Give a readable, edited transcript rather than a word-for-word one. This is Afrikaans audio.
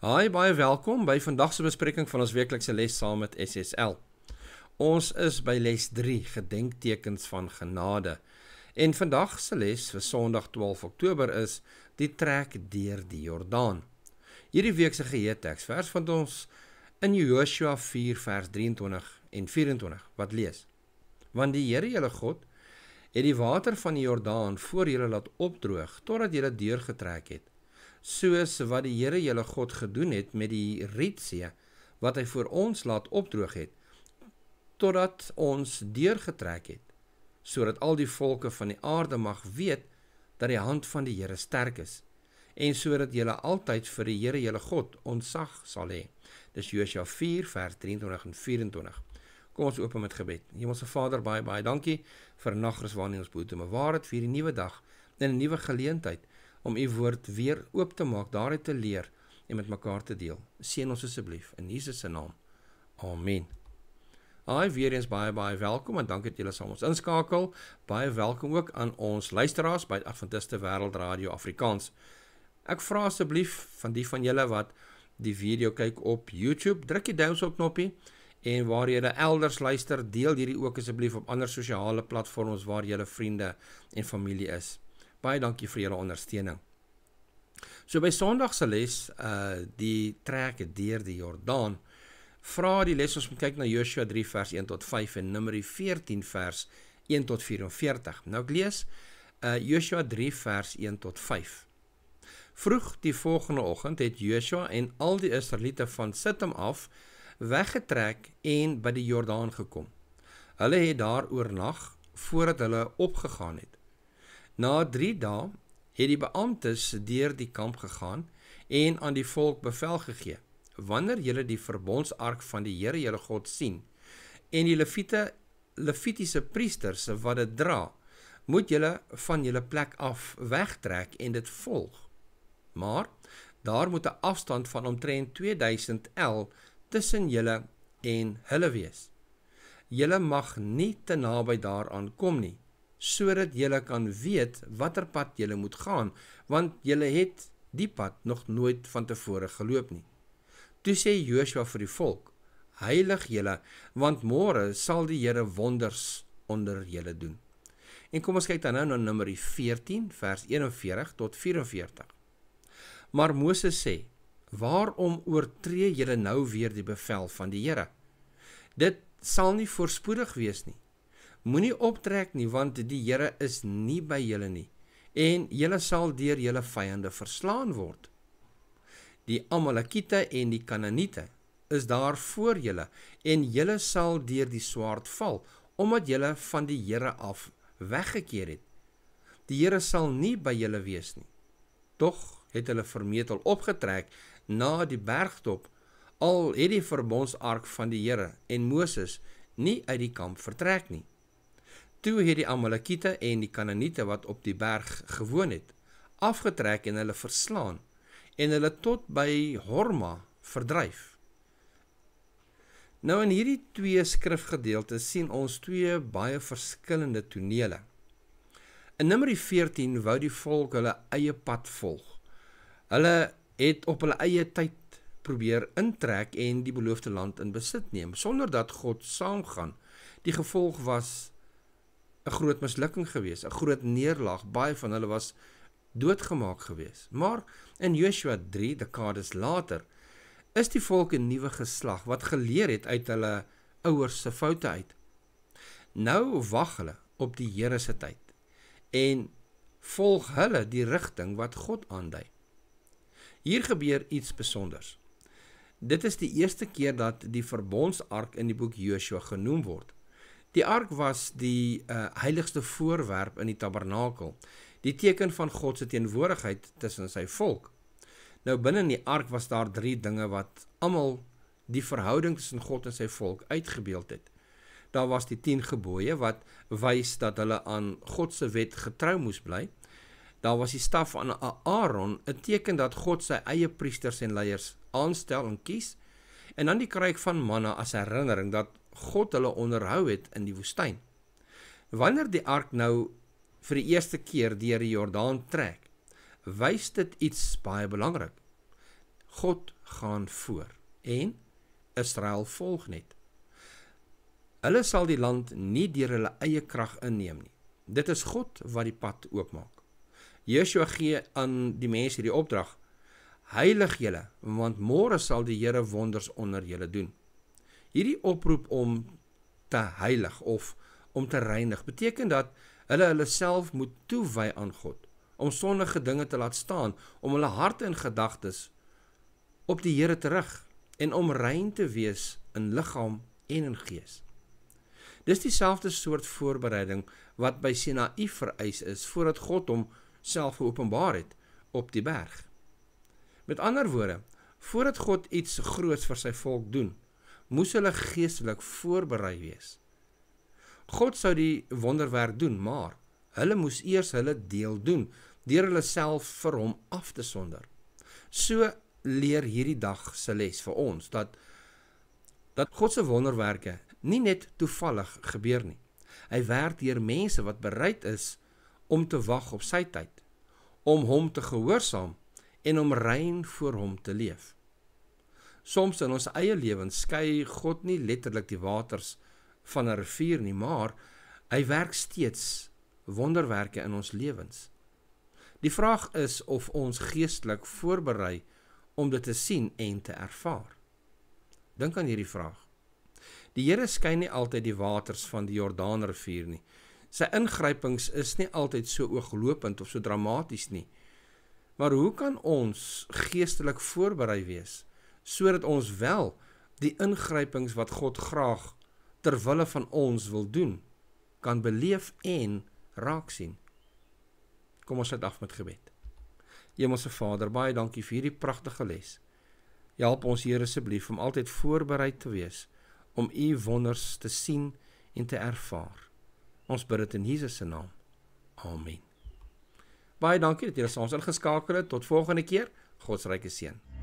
Hi, baie welkom by vandag se bespreking van ons weeklikse les saam met SSL. Ons is by les 3, gedenktekens van genade. En vandag se les vir Sondag 12 Oktober is die trek deur die Jordaan. Hierdie week se geheeteksvers vind ons in Joshua 4 vers 23 en 24 wat lees: Want die Here julle God het die water van die Jordaan voor julle laat opdroog totdat julle deurgetrek het, soos wat die Here julle God gedoen het met die Rietsee wat hy voor ons laat opdroog het, totdat ons deurgetrek het, sodat al die volke van die aarde mag weet dat die hand van die Here sterk is, en sodat julle altyd vir die Here julle God ontzag sal hê. Dis Joshua 4 vers 23 en 24. Kom ons open met gebed. Hemelse Vader, baie dankie vir 'n nagrus waarin ons behoed te bewaar het vir die nuwe dag en 'n nuwe geleentheid om u woord weer oop te maak, daaruit te leer en met mekaar te deel. Seën ons asseblief in Jesus se naam. Amen. Weer eens baie welkom en dankie dat julle saam ons inskakel. Baie welkom ook aan ons luisteraars by Adventiste Wêreld Radio Afrikaans. Ek vra asseblief van die van julle wat die video kyk op YouTube, druk die thumbs up knoppie, en waar julle elders luister, deel hierdie ook asseblief op ander sosiale platforms waar julle vriende en familie is. Baie dankie vir julle ondersteuning. So by Sondag se les, die trek deur die Jordaan, vra die les ons moet kyk na Joshua 3 vers 1 tot 5 en Numeri 14 vers 1 tot 44. Nou ek lees Joshua 3 vers 1 tot 5. Vroeg die volgende oggend het Joshua en al die Israeliete van Sittim af weggetrek en by die Jordaan gekom. Hulle het daar oornag voordat hulle opgegaan het. Na 3 dae het die beamptes deur die kamp gegaan en aan die volk bevel gegee: Wanneer julle die verbondsark van die Here julle God sien en die Levitiese priesters wat dit dra, moet julle van julle plek af wegtrek en dit volg. Maar daar moet 'n afstand van omtrent 2000 el tussen julle en hulle wees. Julle mag nie te naby daaraan kom nie, sodat julle kan weet watter pad julle moet gaan, want julle het die pad nog nooit van tevore geloop nie. Toe sê Joshua vir die volk: Heilig julle, want môre sal die Here wonders onder julle doen. En kom ons kyk dan nou na Numeri 14 vers 41 tot 44. Maar Moses sê: Waarom oortree julle nou weer die bevel van die Here? Dit sal nie voorspoedig wees nie. Moenie optrek nie, want die Here is nie by julle nie, en julle sal deur julle vyande verslaan word. Die Amalekiete en die Kanaaniete is daar voor julle, en julle sal deur die swaard val, omdat julle van die Here af weggekeer het. Die Here sal nie by julle wees nie. Tog het hulle vermetel opgetrek na die bergtop, al het die verbondsark van die Here en Moses nie uit die kamp vertrek nie. Toe het die Amalekiete en die Kanaaniete wat op die berg gewoon het, afgetrek en hulle verslaan, en hulle tot by Horma verdryf. Nou in hierdie 2 skrifgedeeltes sien ons 2 baie verskillende tonele. In Numeri 14 wou die volk hulle eie pad volg. Hulle het op hulle eie tyd probeer intrek en die beloofde land in besit neem, sonder dat God saamgaan. Die gevolg was 'n groot mislukking gewees, 'n groot neerlaag, baie van hulle was doodgemaak gewees. Maar in Joshua 3 dekades later, is die volk 'n nuwe geslag wat geleer het uit hulle ouers se foute uit. Nou wag hulle op die Here se tyd en volg hulle die rigting wat God aandui. Hier gebeur iets besonders. Dit is die eerste keer dat die verbondsark in die boek Joshua genoem word. Die ark was die heiligste voorwerp in die tabernakel, die teken van God se teenwoordigheid tussen sy volk. Nou binne in die ark was daar 3 dinge wat almal die verhouding tussen God en sy volk uitgebeeld het. Daar was die 10 gebooie wat wys dat hulle aan God se wet getrou moes bly. Daar was die staf van Aaron, 'n teken dat God sy eie priesters en leiers aanstel en kies, en dan die kruik van manna as herinnering dat God hulle onderhou het in die woestyn. Wanneer die ark nou vir die eerste keer deur die Jordaan trek, wys dit iets baie belangrik. God gaan voor en Israel volg net. Hulle sal die land nie deur hulle eie krag inneem nie. Dit is God wat die pad oopmaak. Joshua gee aan die mense hierdie opdrag: heilig julle, want môre sal die Here wonders onder julle doen. Hierdie oproep om te heilig of om te reinig beteken dat hulle self moet toewy aan God, om sondige dinge te laat staan, om hulle harte en gedagtes op die Here te rig en om rein te wees in liggaam en in gees. Dis dieselfde soort voorbereiding wat by Sinaï vereis is voordat God hom self geopenbaar het op die berg. Met ander woorde, voordat God iets groots vir sy volk doen, moes hulle geestelik voorberei wees. God sou die wonderwerk doen, maar hulle moes eers hulle deel doen, deur hulle self vir hom af te sonder. So leer hierdie dag se les vir ons, dat God se wonderwerke nie net toevallig gebeur nie. Hy werk deur mense wat bereid is om te wag op sy tyd, om hom te gehoorsaam en om rein voor hom te leef. Soms in ons eie lewens skei God nie letterlik die waters van 'n rivier nie, maar hy werk steeds wonderwerke in ons lewens. Die vraag is of ons geestelik voorberei om dit te sien en te ervaar. Dink aan hierdie vraag. Die Here skei nie altyd die waters van die Jordaanrivier nie. Sy ingrypings is nie altyd so ooglopend of so dramaties nie. Maar hoe kan ons geestelik voorberei wees, sodat ons wel die ingrypings wat God graag ter wille van ons wil doen, kan beleef en raak sien? Kom ons sluit af met gebed. Hemelse Vader, baie dankie vir hierdie pragtige les. Help ons Here asseblief om altyd voorbereid te wees, om U wonders te sien en te ervaar. Ons bid dit in Jesus se naam. Amen. Baie dankie dat julle saam ingeskakel het. Tot volgende keer. God se ryke seën.